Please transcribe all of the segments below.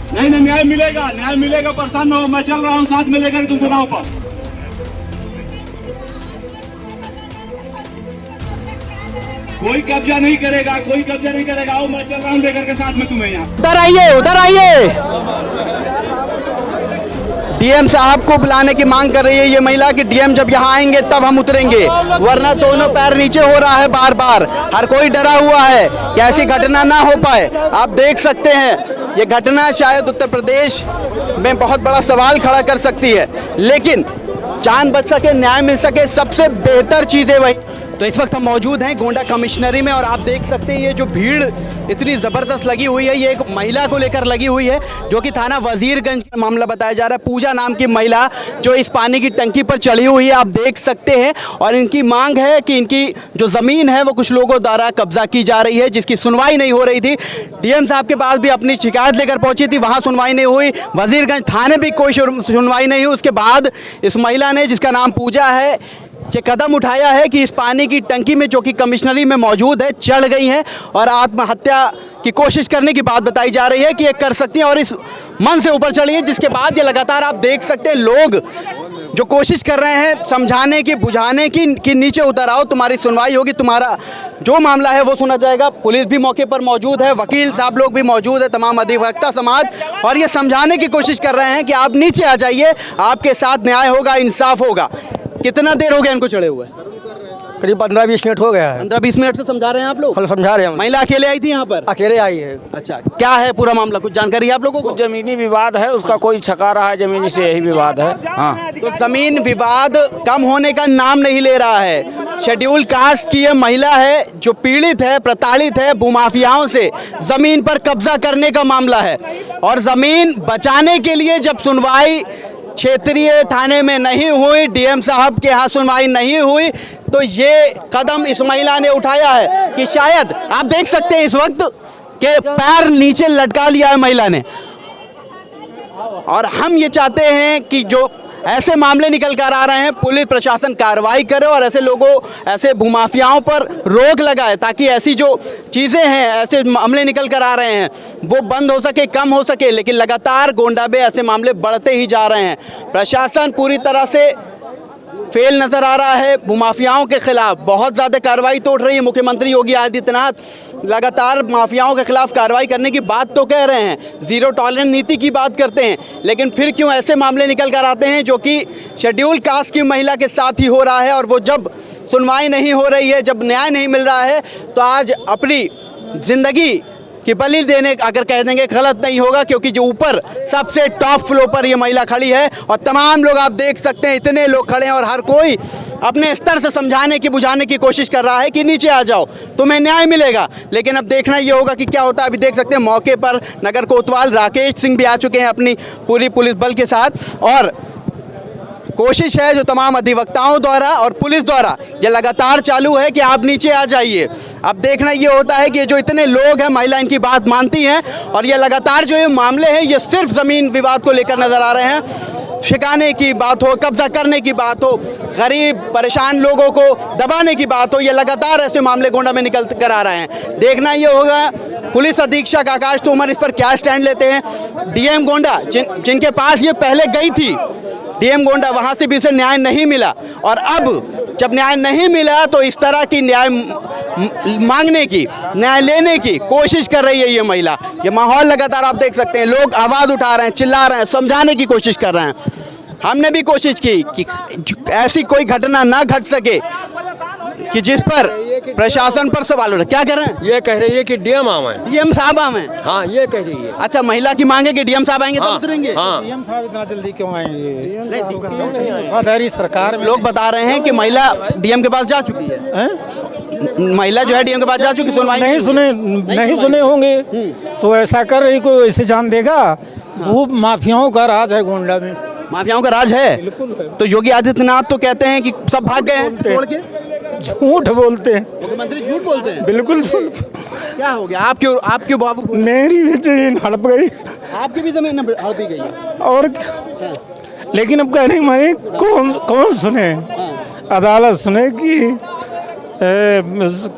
नहीं नहीं, न्याय मिलेगा, न्याय मिलेगा, परेशान ना हो, मैं चल रहा हूँ साथ में लेकर तुमको नाव पर। कोई कब्जा नहीं करेगा, कोई कब्जा नहीं करेगा, आओ मैं चल रहा हूँ लेकर के साथ में तुम्हें यहाँ। उधर आइए, उधर आइए। डीएम साहब को बुलाने की मांग कर रही है ये महिला कि डीएम जब यहाँ आएंगे तब हम उतरेंगे, वरना दोनों पैर नीचे हो रहा है बार बार। हर कोई डरा हुआ है कि ऐसी घटना ना हो पाए। आप देख सकते हैं ये घटना शायद उत्तर प्रदेश में बहुत बड़ा सवाल खड़ा कर सकती है, लेकिन जान बच सके, न्याय मिल सके, सबसे बेहतर चीज़ है वही। तो इस वक्त हम मौजूद हैं गोंडा कमिश्नरी में और आप देख सकते हैं ये जो भीड़ इतनी ज़बरदस्त लगी हुई है, ये एक महिला को लेकर लगी हुई है जो कि थाना वजीरगंज का मामला बताया जा रहा है। पूजा नाम की महिला जो इस पानी की टंकी पर चढ़ी हुई है, आप देख सकते हैं। और इनकी मांग है कि इनकी जो ज़मीन है वो कुछ लोगों द्वारा कब्जा की जा रही है, जिसकी सुनवाई नहीं हो रही थी। डीएम साहब के पास भी अपनी शिकायत लेकर पहुंची थी, वहाँ सुनवाई नहीं हुई। वजीरगंज थाने भी कोई सुनवाई नहीं हुई। उसके बाद इस महिला ने, जिसका नाम पूजा है, ये कदम उठाया है कि इस पानी की टंकी में जो कि कमिश्नरी में मौजूद है चढ़ गई हैं और आत्महत्या की कोशिश करने की बात बताई जा रही है कि ये कर सकती हैं और इस मन से ऊपर चढ़ी है। जिसके बाद ये लगातार आप देख सकते हैं लोग जो कोशिश कर रहे हैं समझाने की, बुझाने की कि नीचे उतर आओ, तुम्हारी सुनवाई होगी, तुम्हारा जो मामला है वो सुना जाएगा। पुलिस भी मौके पर मौजूद है, वकील साहब लोग भी मौजूद है, तमाम अधिवक्ता समाज, और ये समझाने की कोशिश कर रहे हैं कि आप नीचे आ जाइए, आपके साथ न्याय होगा, इंसाफ होगा। कितना देर हो गया इनको चढ़े हुए? करीब 15-20 मिनट हो गया है। 15-20 मिनट से समझा रहे हैं आप लोग? हम समझा रहे हैं। महिला अकेले आई थी यहाँ पर? अकेले आई है। अच्छा, क्या है पूरा मामला, कुछ जानकारी है आप लोगों को? जमीनी विवाद है, उसका कोई छका रहा है जमीनी से, यही विवाद है। हाँ, तो जमीन विवाद कम होने का नाम नहीं ले रहा है। शेड्यूल कास्ट की ये महिला है जो पीड़ित है, प्रताड़ित है भूमाफियाओं से, जमीन पर कब्जा करने का मामला है। और जमीन बचाने के लिए जब सुनवाई क्षेत्रीय थाने में नहीं हुई, डीएम साहब के यहाँ सुनवाई नहीं हुई, तो ये कदम इस महिला ने उठाया है कि शायद आप देख सकते हैं इस वक्त के पैर नीचे लटका लिया है महिला ने। और हम ये चाहते हैं कि जो ऐसे मामले निकल कर आ रहे हैं, पुलिस प्रशासन कार्रवाई करे और ऐसे लोगों, ऐसे भूमाफियाओं पर रोक लगाए, ताकि ऐसी जो चीज़ें हैं, ऐसे मामले निकल कर आ रहे हैं वो बंद हो सके, कम हो सके। लेकिन लगातार गोंडा में ऐसे मामले बढ़ते ही जा रहे हैं। प्रशासन पूरी तरह से फेल नज़र आ रहा है। भूमाफियाओं के खिलाफ बहुत ज़्यादा कार्रवाई तोड़ रही है। मुख्यमंत्री योगी आदित्यनाथ लगातार माफियाओं के खिलाफ कार्रवाई करने की बात तो कह रहे हैं, ज़ीरो टॉलरेंस नीति की बात करते हैं, लेकिन फिर क्यों ऐसे मामले निकल कर आते हैं जो कि शेड्यूल कास्ट की महिला के साथ ही हो रहा है। और वो जब सुनवाई नहीं हो रही है, जब न्याय नहीं मिल रहा है, तो आज अपनी ज़िंदगी कि बलि देने अगर कह देंगे गलत नहीं होगा, क्योंकि जो ऊपर सबसे टॉप फ्लोर पर ये महिला खड़ी है और तमाम लोग आप देख सकते हैं, इतने लोग खड़े हैं और हर कोई अपने स्तर से समझाने की, बुझाने की कोशिश कर रहा है कि नीचे आ जाओ, तुम्हें न्याय मिलेगा। लेकिन अब देखना ये होगा कि क्या होता है। अभी देख सकते हैं मौके पर नगर कोतवाल राकेश सिंह भी आ चुके हैं अपनी पूरी पुलिस बल के साथ, और कोशिश है जो तमाम अधिवक्ताओं द्वारा और पुलिस द्वारा ये लगातार चालू है कि आप नीचे आ जाइए। अब देखना ये होता है कि जो इतने लोग हैं, महिला इनकी बात मानती हैं, और ये लगातार जो ये मामले हैं ये सिर्फ ज़मीन विवाद को लेकर नज़र आ रहे हैं। ठिकाने की बात हो, कब्जा करने की बात हो, गरीब परेशान लोगों को दबाने की बात हो, ये लगातार ऐसे मामले गोंडा में निकल कर आ रहे हैं। देखना ये होगा पुलिस अधीक्षक आकाश तोमर इस पर क्या स्टैंड लेते हैं। डीएम गोंडा जिनके पास ये पहले गई थी, डीएम गोंडा, वहाँ से भी इसे न्याय नहीं मिला, और अब जब न्याय नहीं मिला तो इस तरह की न्याय मांगने की, न्याय लेने की कोशिश कर रही है ये महिला। ये माहौल लगातार आप देख सकते हैं, लोग आवाज़ उठा रहे हैं, चिल्ला रहे हैं, समझाने की कोशिश कर रहे हैं। हमने भी कोशिश की कि ऐसी कोई घटना ना घट सके कि जिस पर प्रशासन पर सवाल उठे। क्या कह रहे हैं? ये कह रही है कि डीएम आवे। डीएम साहब आवे? हाँ, ये कह रही है। अच्छा, महिला की मांग है कि डीएम साहब आएंगे तो उतरेंगे? हाँ। डीएम साहब इतना जल्दी क्यों आएंगे? सरकार लोग बता रहे हैं कि महिला डीएम के पास जा चुकी है। महिला जो है डीएम के पास जा चुकी, सुनवाई नहीं सुने होंगे तो ऐसा कर रही, कोई ऐसे जान देगा? वो माफियाओं का राज है गोंडा में। माफियाओं का राज है? बिल्कुल है। तो योगी आदित्यनाथ तो कहते हैं कि सब भाग गए हैं छोड़ के। झूठ बोलते हैं मुख्यमंत्री, झूठ बोलते हैं। बिल्कुल। क्या हो गया? आप क्यों बाबू? मेरी भी जमीन हड़प गई। आपकी भी जमीन हड़प गई है? और लेकिन अब कहने माने कौन सुने? अदालत सुने कि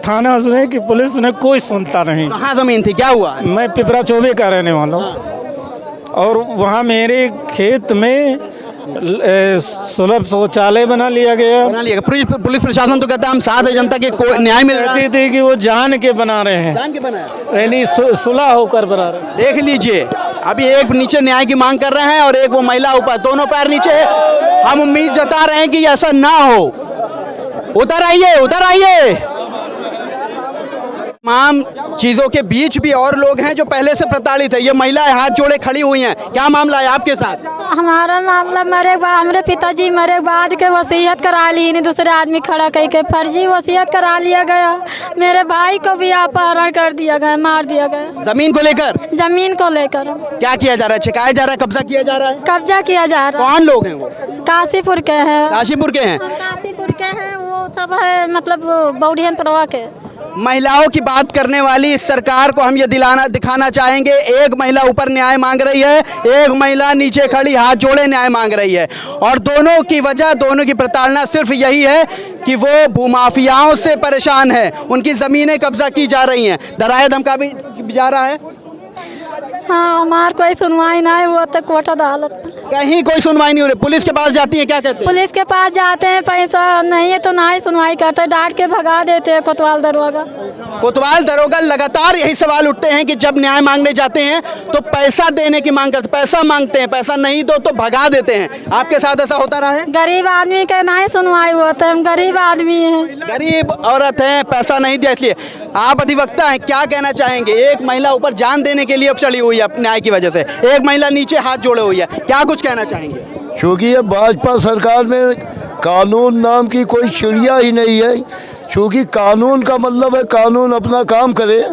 थाना सुने कि पुलिस सुने? कोई सुनता नहीं। कहाँ जमीन थी, क्या हुआ? मैं पिपरा चौबे का रहने वाला हूँ। और वहाँ मेरे खेत में सुलभ शौचालय बना लिया गया। बना लिया। पुलिस प्रशासन तो कहता है हम साथ है, जनता के कोई न्याय मिल रहा है। कहते थे कि वो जान के बना रहे हैं, जान के बनाया, यानी सुलह होकर बना रहे हैं। देख लीजिए, अभी एक नीचे न्याय की मांग कर रहे हैं और एक वो महिला ऊपर, दोनों पैर नीचे है। हम उम्मीद जता रहे हैं कि ऐसा ना हो। उधर आइए, उधर आइए। तमाम चीजों के बीच भी और लोग हैं जो पहले से प्रताड़ित है। ये महिलाएं हाथ जोड़े खड़ी हुई हैं। क्या मामला है आपके साथ? हमारा मामला मरे बाद हमारे पिताजी मरे बाद के वसीयत करा ली, नहीं दूसरे आदमी खड़ा करके फर्जी वसीयत करा लिया गया। मेरे भाई को भी अपहरण कर दिया गया, मार दिया गया। जमीन को लेकर? जमीन को लेकर क्या किया जा रहा है? छिकाया जा रहा है, कब्जा किया जा रहा है? कब्जा किया जा रहा है। कौन लोग हैं वो? काशीपुर के हैं। काशीपुर के हैं? काशीपुर के हैं, वो सब है मतलब बौढ़ियन प्रवा के। महिलाओं की बात करने वाली इस सरकार को हम ये दिखाना चाहेंगे। एक महिला ऊपर न्याय मांग रही है, एक महिला नीचे खड़ी हाथ जोड़े न्याय मांग रही है, और दोनों की वजह, दोनों की प्रताड़ना सिर्फ यही है कि वो भूमाफियाओं से परेशान है, उनकी ज़मीनें कब्जा की जा रही हैं, डराया धमका भी जा रहा है। हाँ, हमार कोई सुनवाई ना है, वो तो कोर्ट अदालत कहीं कोई सुनवाई नहीं हो रही। पुलिस के पास जाती है, क्या कहते हैं? पुलिस के पास जाते हैं, पैसा नहीं है तो ना ही सुनवाई करते, डांट के भगा देते हैं कोतवाल दरोगा। कोतवाल दरोगा लगातार यही सवाल उठते हैं कि जब न्याय मांगने जाते हैं तो पैसा देने की मांग करते, पैसा मांगते हैं, पैसा नहीं दो तो भगा देते हैं। आपके साथ ऐसा होता रहा है? गरीब आदमी के ना ही सुनवाई होता है, हम गरीब आदमी हैं, गरीब औरत हैं, पैसा नहीं दिया इसलिए। आप अधिवक्ता हैं, क्या कहना चाहेंगे? एक महिला ऊपर जान देने के लिए अब चढ़ी हुई है न्याय की वजह से, एक महिला नीचे हाथ जोड़े हुई है, क्या कुछ कहना चाहेंगे? क्योंकि ये भाजपा सरकार में कानून नाम की कोई चिड़िया ही नहीं है। क्योंकि कानून का मतलब है कानून अपना काम करे,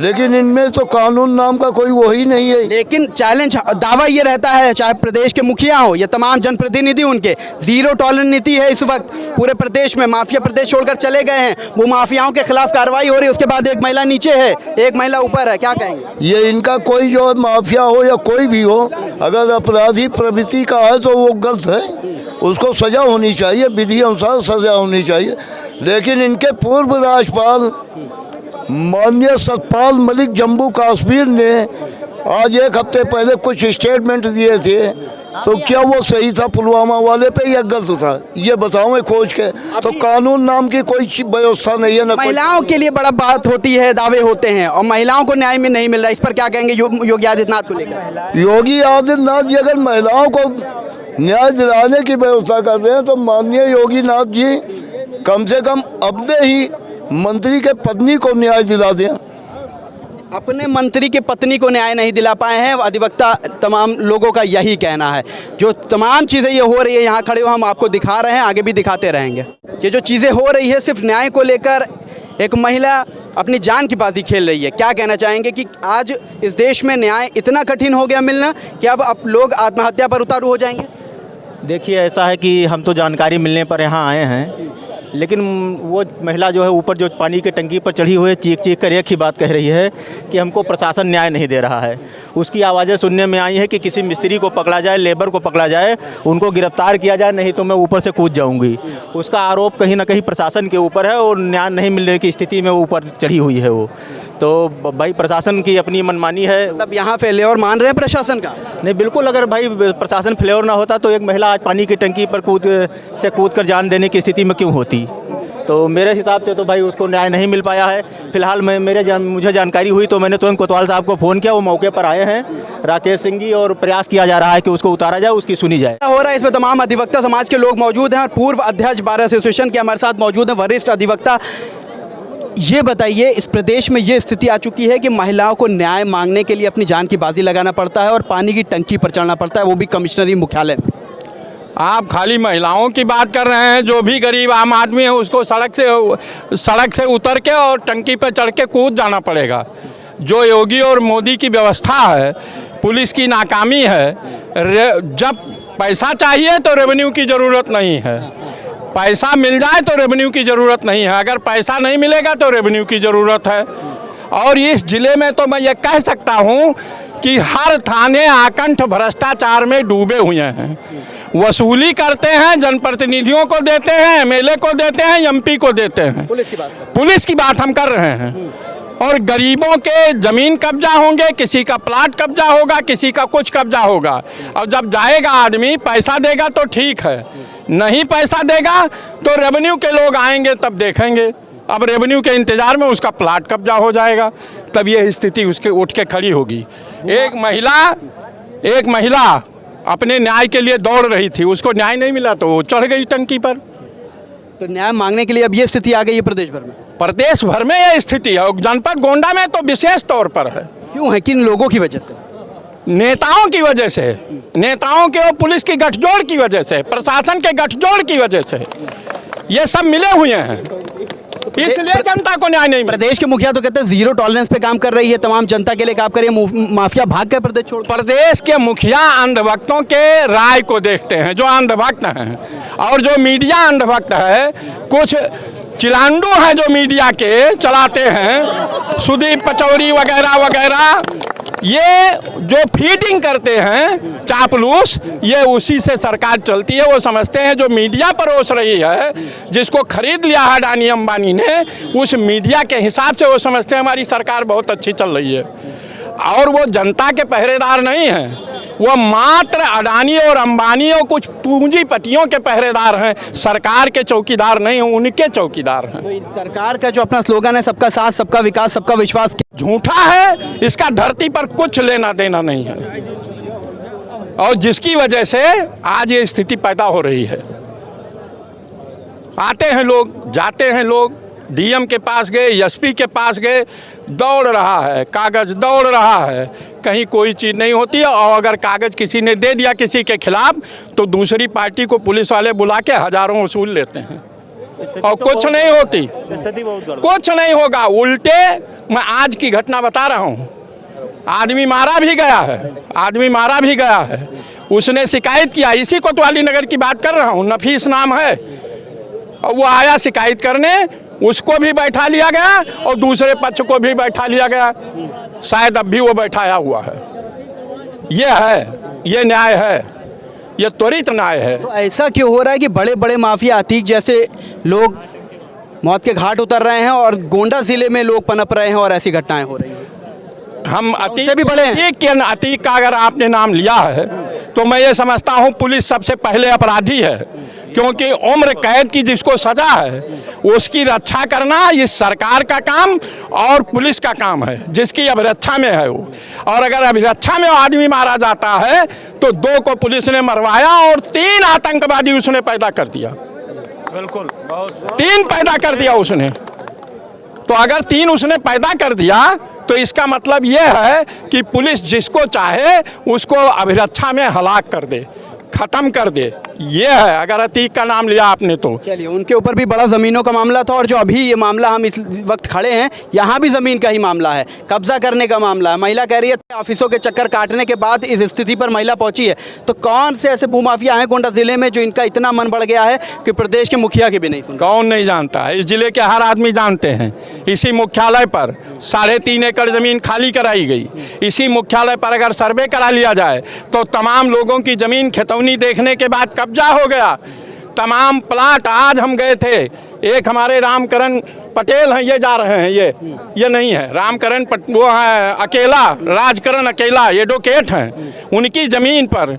लेकिन इनमें तो कानून नाम का कोई वो ही नहीं है। लेकिन चैलेंज, दावा ये रहता है, चाहे प्रदेश के मुखिया हो या तमाम जनप्रतिनिधि, उनके जीरो टॉलरेंस नीति है इस वक्त पूरे प्रदेश में। माफिया प्रदेश छोड़कर चले गए हैं, वो माफियाओं के खिलाफ कार्रवाई हो रही है, उसके बाद एक महिला नीचे है, एक महिला ऊपर है, क्या कहेंगे? ये इनका कोई जो माफिया हो या कोई भी हो, अगर अपराधी प्रवृत्ति का है तो वो गलत है, उसको सजा होनी चाहिए, विधि अनुसार सजा होनी चाहिए। लेकिन इनके पूर्व राज्यपाल माननीय सतपाल मलिक जम्मू कश्मीर ने आज एक हफ्ते पहले कुछ स्टेटमेंट दिए थे, तो क्या वो सही था पुलवामा वाले पे या गलत था? ये बताओ खोज के। तो कानून नाम की कोई व्यवस्था नहीं है ना। महिलाओं के लिए बड़ा बात होती है, दावे होते हैं, और महिलाओं को न्याय में नहीं मिल रहा, इस पर क्या कहेंगे योगी आदित्यनाथ को लेकर? योगी आदित्यनाथ जी अगर महिलाओं को न्याय दिलाने की व्यवस्था कर रहे हैं तो माननीय योगी नाथ जी कम से कम अपने ही मंत्री के पत्नी को न्याय दिला दें। अपने मंत्री की पत्नी को न्याय नहीं दिला पाए हैं अधिवक्ता, तमाम लोगों का यही कहना है। जो तमाम चीज़ें ये हो रही है, यहाँ खड़े हो हम आपको दिखा रहे हैं, आगे भी दिखाते रहेंगे। ये जो चीज़ें हो रही है सिर्फ न्याय को लेकर, एक महिला अपनी जान की बाजी खेल रही है। क्या कहना चाहेंगे कि आज इस देश में न्याय इतना कठिन हो गया मिलना कि अब लोग आत्महत्या पर उतारू हो जाएंगे? देखिए, ऐसा है कि हम तो जानकारी मिलने पर यहाँ आए हैं, लेकिन वो महिला जो है ऊपर जो पानी की टंकी पर चढ़ी हुई है, चीख चीख कर एक ही बात कह रही है कि हमको प्रशासन न्याय नहीं दे रहा है। उसकी आवाज़ें सुनने में आई है कि किसी मिस्त्री को पकड़ा जाए, लेबर को पकड़ा जाए, उनको गिरफ्तार किया जाए, नहीं तो मैं ऊपर से कूद जाऊंगी। उसका आरोप कहीं ना कहीं प्रशासन के ऊपर है और न्याय नहीं मिलने की स्थिति में वो ऊपर चढ़ी हुई है। वो तो भाई प्रशासन की अपनी मनमानी है। मतलब यहाँ फेल्योर मान रहे हैं प्रशासन का? नहीं, बिल्कुल। अगर भाई प्रशासन फेल्योर ना होता तो एक महिला आज पानी की टंकी पर कूद कर जान देने की स्थिति में क्यों होती? तो मेरे हिसाब से तो भाई उसको न्याय नहीं मिल पाया है। फिलहाल मुझे जानकारी हुई तो मैंने तुरंत कोतवाल साहब को फ़ोन किया, वो मौके पर आए हैं, राकेश सिंह जी, और प्रयास किया जा रहा है कि उसको उतारा जाए, उसकी सुनी जाए। हो रहा है इसमें तमाम अधिवक्ता समाज के लोग मौजूद हैं और पूर्व अध्यक्ष बार एसोसिएशन के हमारे साथ मौजूद हैं वरिष्ठ अधिवक्ता। ये बताइए, इस प्रदेश में ये स्थिति आ चुकी है कि महिलाओं को न्याय मांगने के लिए अपनी जान की बाजी लगाना पड़ता है और पानी की टंकी पर चढ़ना पड़ता है, वो भी कमिश्नरी मुख्यालय में। आप खाली महिलाओं की बात कर रहे हैं, जो भी गरीब आम आदमी है उसको सड़क से उतर के और टंकी पर चढ़ के कूद जाना पड़ेगा। जो योगी और मोदी की व्यवस्था है, पुलिस की नाकामी है। जब पैसा चाहिए तो रेवेन्यू की ज़रूरत नहीं है, पैसा मिल जाए तो रेवेन्यू की ज़रूरत नहीं है, अगर पैसा नहीं मिलेगा तो रेवेन्यू की ज़रूरत है। और इस ज़िले में तो मैं ये कह सकता हूँ कि हर थाने आकंठ भ्रष्टाचार में डूबे हुए हैं। वसूली करते हैं, जनप्रतिनिधियों को देते हैं, एमएलए को देते हैं, एमपी को देते हैं। पुलिस की बात हम कर रहे हैं। और गरीबों के ज़मीन कब्जा होंगे, किसी का प्लाट कब्जा होगा, किसी का कुछ कब्जा होगा। और जब जाएगा आदमी पैसा देगा तो ठीक है, नहीं पैसा देगा तो रेवेन्यू के लोग आएंगे तब देखेंगे। अब रेवेन्यू के इंतज़ार में उसका प्लाट कब्जा हो जाएगा, तब ये स्थिति उसके उठ के खड़ी होगी। एक महिला अपने न्याय के लिए दौड़ रही थी, उसको न्याय नहीं मिला तो वो चढ़ गई टंकी पर। तो न्याय मांगने के लिए अब ये स्थिति आ गई है प्रदेश भर में? प्रदेश भर में यह स्थिति है, जनपद गोंडा में तो विशेष तौर पर है। क्यों है? किन लोगों की वजह से? नेताओं की वजह से, नेताओं के और पुलिस की गठजोड़ की वजह से, प्रशासन के गठजोड़ की वजह से ये सब मिले हुए हैं, इसलिए जनता को न्याय नहीं मिला। प्रदेश के मुखिया तो कहते हैं जीरो टॉलरेंस पे काम कर रही है, तमाम जनता के लिए काम कर रही है, माफिया भाग गए प्रदेश छोड़। प्रदेश के मुखिया अंधभक्तों के राय को देखते हैं, जो अंधभक्त हैं, और जो मीडिया अंधभक्त है, कुछ चिलांडू हैं जो मीडिया के चलाते हैं, सुदीप पचौरी वगैरह वगैरह, ये जो फीडिंग करते हैं चापलूस, ये उसी से सरकार चलती है। वो समझते हैं जो मीडिया परोस रही है, जिसको खरीद लिया है अडानी अंबानी ने, उस मीडिया के हिसाब से वो समझते हैं हमारी सरकार बहुत अच्छी चल रही है। और वो जनता के पहरेदार नहीं हैं, वो मात्र अडानी और अंबानी और कुछ पूंजीपतियों के पहरेदार हैं, सरकार के चौकीदार नहीं हैं, उनके चौकीदार हैं। तो सरकार का जो अपना स्लोगन है सबका साथ सबका विकास सबका विश्वास, झूठा है, इसका धरती पर कुछ लेना देना नहीं है, और जिसकी वजह से आज ये स्थिति पैदा हो रही है। आते हैं लोग, जाते हैं लोग, डीएम के पास गए, एसपी के पास गए, दौड़ रहा है कागज, दौड़ रहा है, कहीं कोई चीज़ नहीं होती है। और अगर कागज किसी ने दे दिया किसी के खिलाफ तो दूसरी पार्टी को पुलिस वाले बुला के हजारों वसूल लेते हैं, और कुछ नहीं होती, कुछ नहीं होगा। उल्टे मैं आज की घटना बता रहा हूँ, आदमी मारा भी गया है, आदमी मारा भी गया है, उसने शिकायत किया, इसी कोतवाली नगर की बात कर रहा हूँ, नफीस नाम है, और वो आया शिकायत करने, उसको भी बैठा लिया गया और दूसरे पक्ष को भी बैठा लिया गया, शायद अब भी वो बैठाया हुआ है। ये है, ये न्याय है, ये त्वरित न्याय है। तो ऐसा क्यों हो रहा है कि बड़े बड़े माफिया अतीक जैसे लोग मौत के घाट उतर रहे हैं और गोंडा जिले में लोग पनप रहे हैं और ऐसी घटनाएं हो रही हैं? हम अतीक भी बड़े हैं। अतीक का अगर आपने नाम लिया है तो मैं ये समझता हूँ पुलिस सबसे पहले अपराधी है, क्योंकि उम्र कैद की जिसको सजा है उसकी रक्षा करना इस सरकार का काम और पुलिस का काम है, जिसकी अभिरक्षा में है वो। और अगर अभिरक्षा में आदमी मारा जाता है तो 2 को पुलिस ने मरवाया और 3 आतंकवादी उसने पैदा कर दिया, बिल्कुल 3 पैदा कर दिया उसने। तो अगर 3 उसने पैदा कर दिया तो इसका मतलब ये है कि पुलिस जिसको चाहे उसको अभिरक्षा में हलाक कर दे, खत्म कर दे। ये है, अगर अतीक का नाम लिया आपने तो। चलिए, उनके ऊपर भी बड़ा ज़मीनों का मामला था, और जो अभी ये मामला हम इस वक्त खड़े हैं यहाँ भी ज़मीन का ही मामला है, कब्जा करने का मामला है। महिला कह रही है ऑफिसों के चक्कर काटने के बाद इस स्थिति पर महिला पहुंची है। तो कौन से ऐसे भूमाफिया हैं गोंडा जिले में जो इनका इतना मन बढ़ गया है कि प्रदेश के मुखिया की भी नहीं सुनते? कौन नहीं जानता है, इस जिले के हर आदमी जानते हैं। इसी मुख्यालय पर 3.5 एकड़ ज़मीन खाली कराई गई। इसी मुख्यालय पर अगर सर्वे करा लिया जाए तो तमाम लोगों की ज़मीन खतौनी देखने के बाद कब्जा हो गया। तमाम प्लाट, आज हम गए थे, एक हमारे रामकरण पटेल हैं, ये जा रहे हैं, ये नहीं है रामकरण वो है अकेला, राजकरण अकेला, ये एडवोकेट हैं, उनकी ज़मीन पर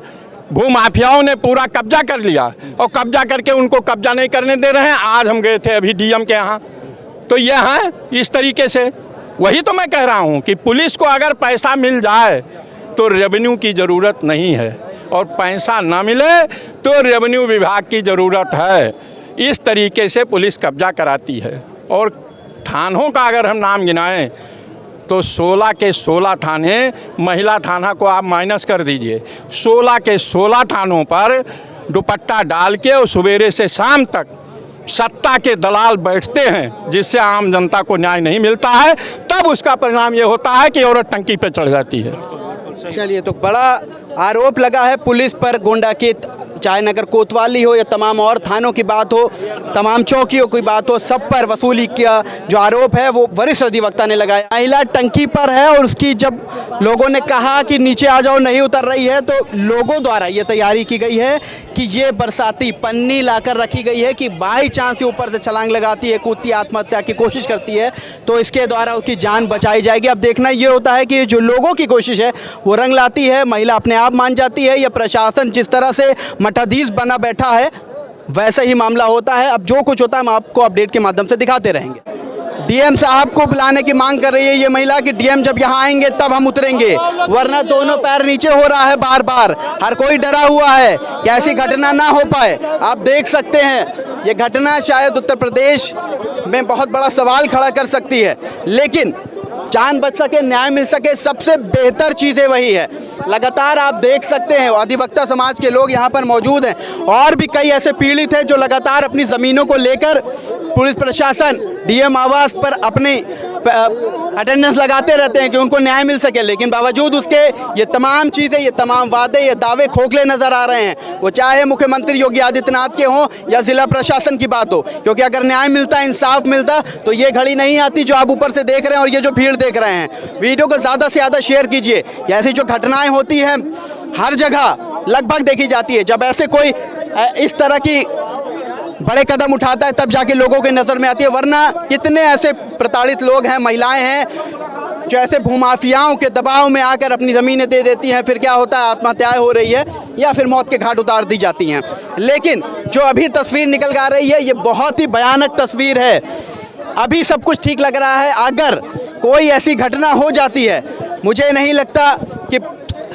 भूमाफियाओं ने पूरा कब्जा कर लिया, और कब्जा करके उनको कब्जा नहीं करने दे रहे हैं। आज हम गए थे अभी डीएम के यहाँ, तो ये हैं इस तरीके से। वही तो मैं कह रहा हूँ कि पुलिस को अगर पैसा मिल जाए तो रेवेन्यू की ज़रूरत नहीं है, और पैसा ना मिले तो रेवेन्यू विभाग की ज़रूरत है। इस तरीके से पुलिस कब्जा कराती है। और थानों का अगर हम नाम गिनाएं तो 16 के 16 थाने, महिला थाना को आप माइनस कर दीजिए, 16 के 16 थानों पर दुपट्टा डाल के और सवेरे से शाम तक सत्ता के दलाल बैठते हैं, जिससे आम जनता को न्याय नहीं मिलता है। तब उसका परिणाम ये होता है कि औरत टंकी पे चढ़ जाती है। चलिए, तो बड़ा आरोप लगा है पुलिस पर गोंडा के चाहे नगर कोतवाली हो या तमाम और थानों की बात हो, तमाम चौकियों की बात हो, सब पर वसूली का जो आरोप है वो वरिष्ठ अधिवक्ता ने लगाया। महिला टंकी पर है और उसकी जब लोगों ने कहा कि नीचे आ जाओ, नहीं उतर रही है, तो लोगों द्वारा ये तैयारी की गई है कि ये बरसाती पन्नी लाकर रखी गई है कि बाई चांस ऊपर से छलांग लगाती है, कूदती आत्महत्या की कोशिश करती है तो इसके द्वारा उसकी जान बचाई जाएगी। अब देखना ये होता है कि जो लोगों की कोशिश है वो रंग लाती है, महिला अपने आप मान जाती है, या प्रशासन जिस तरह से मठाधीश बना बैठा है वैसा ही मामला होता है। अब जो कुछ होता है हम आपको अपडेट के माध्यम से दिखाते रहेंगे। डीएम साहब को बुलाने की मांग कर रही है ये महिला कि डीएम जब यहाँ आएंगे तब हम उतरेंगे, वरना दोनों पैर नीचे हो रहा है बार बार। हर कोई डरा हुआ है कि ऐसी घटना ना हो पाए। आप देख सकते हैं ये घटना शायद उत्तर प्रदेश में बहुत बड़ा सवाल खड़ा कर सकती है, लेकिन जान बच सके, न्याय मिल सके, सबसे बेहतर चीज़ें वही है। लगातार आप देख सकते हैं अधिवक्ता समाज के लोग यहाँ पर मौजूद हैं और भी कई ऐसे पीड़ित हैं जो लगातार अपनी ज़मीनों को लेकर पुलिस प्रशासन डीएम आवास पर अपनी अटेंडेंस लगाते रहते हैं कि उनको न्याय मिल सके, लेकिन बावजूद उसके ये तमाम चीज़ें, ये तमाम वादे, ये दावे खोखले नज़र आ रहे हैं। वो चाहे मुख्यमंत्री योगी आदित्यनाथ के हों या ज़िला प्रशासन की बात हो, क्योंकि अगर न्याय मिलता, इंसाफ मिलता तो ये घड़ी नहीं आती जो आप ऊपर से देख रहे हैं और ये जो भीड़ देख रहे हैं। वीडियो को ज़्यादा से ज़्यादा शेयर कीजिए। ऐसी जो घटनाएँ होती हैं हर जगह लगभग देखी जाती है, जब ऐसे कोई इस तरह की बड़े कदम उठाता है तब जाके लोगों की नज़र में आती है, वरना कितने ऐसे प्रताड़ित लोग हैं, महिलाएं हैं जो ऐसे भूमाफियाओं के दबाव में आकर अपनी ज़मीनें दे देती हैं, फिर क्या होता है, आत्महत्याएं हो रही है या फिर मौत के घाट उतार दी जाती हैं। लेकिन जो अभी तस्वीर निकल कर आ रही है ये बहुत ही भयानक तस्वीर है। अभी सब कुछ ठीक लग रहा है, अगर कोई ऐसी घटना हो जाती है मुझे नहीं लगता कि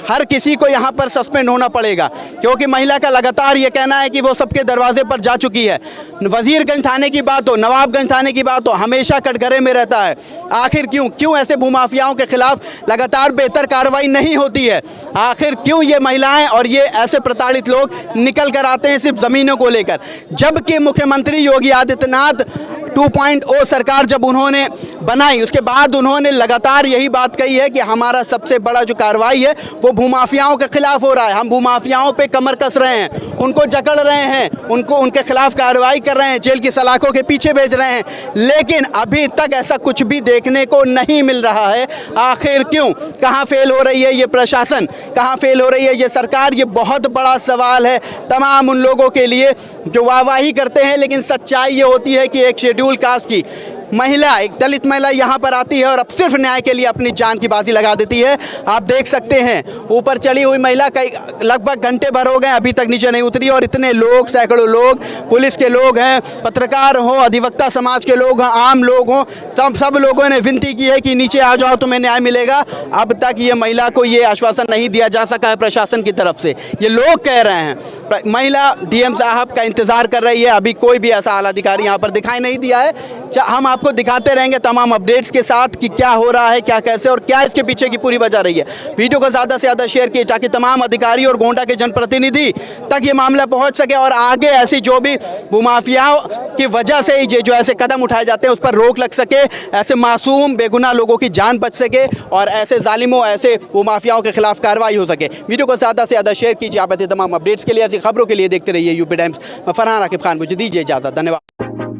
हर किसी को यहाँ पर सस्पेंड होना पड़ेगा, क्योंकि महिला का लगातार ये कहना है कि वो सबके दरवाजे पर जा चुकी है। वजीरगंज थाने की बात हो, नवाबगंज थाने की बात हो, हमेशा कटघरे में रहता है। आखिर क्यों ऐसे भूमाफियाओं के खिलाफ लगातार बेहतर कार्रवाई नहीं होती है? आखिर क्यों ये महिलाएं और ये ऐसे प्रताड़ित लोग निकल कर आते हैं सिर्फ ज़मीनों को लेकर, जबकि मुख्यमंत्री योगी आदित्यनाथ 2.0 सरकार जब उन्होंने बनाई उसके बाद उन्होंने लगातार यही बात कही है कि हमारा सबसे बड़ा जो कार्रवाई है वो भूमाफियाओं के खिलाफ हो रहा है। हम भूमाफियाओं पे कमर कस रहे हैं, उनको जकड़ रहे हैं, उनके खिलाफ कार्रवाई कर रहे हैं, जेल की सलाखों के पीछे भेज रहे हैं, लेकिन अभी तक ऐसा कुछ भी देखने को नहीं मिल रहा है। आखिर क्यों? कहाँ फेल हो रही है ये प्रशासन, कहाँ फेल हो रही है ये सरकार? ये बहुत बड़ा सवाल है तमाम उन लोगों के लिए जो वाहवाही करते हैं, लेकिन सच्चाई ये होती है कि एक शेड्यूल कास्ट की महिला, एक दलित महिला यहाँ पर आती है और अब सिर्फ न्याय के लिए अपनी जान की बाजी लगा देती है। आप देख सकते हैं ऊपर चढ़ी हुई महिला कई लगभग घंटे भर हो गए अभी तक नीचे नहीं उतरी, और इतने लोग, सैकड़ों लोग, पुलिस के लोग हैं, पत्रकार हो, अधिवक्ता समाज के लोग हैं, आम लोग हों, सब लोगों ने विनती की है कि नीचे आ जाओ, तुम्हें न्याय मिलेगा। अब तक ये महिला को ये आश्वासन नहीं दिया जा सका है प्रशासन की तरफ से, ये लोग कह रहे हैं। महिला डीएम साहब का इंतज़ार कर रही है, अभी कोई भी ऐसा आला अधिकारी यहाँ पर दिखाई नहीं दिया है। हम आपको दिखाते रहेंगे तमाम अपडेट्स के साथ कि क्या हो रहा है, क्या कैसे और क्या इसके पीछे की पूरी वजह रही है। वीडियो को ज़्यादा से ज़्यादा शेयर किए ताकि तमाम अधिकारी और गोंडा के जनप्रतिनिधि तक ये मामला पहुंच सके और आगे ऐसी जो भी भूमाफियाओं की वजह से ये जो ऐसे कदम उठाए जाते हैं उस पर रोक लग सके, ऐसे मासूम बेगुनाह लोगों की जान बच सके और ऐसे जालिमों, ऐसे भूमाफियाओं के खिलाफ कार्रवाई हो सके। वीडियो को ज़्यादा से ज़्यादा शेयर कीजिए। आप ऐसे तमाम अपडेट्स के लिए, ऐसी खबरों के लिए देखते रहिए यूपी टाइम्स। मैं फरहान आकिब खान, मुझे दीजिए इजाज़त। धन्यवाद।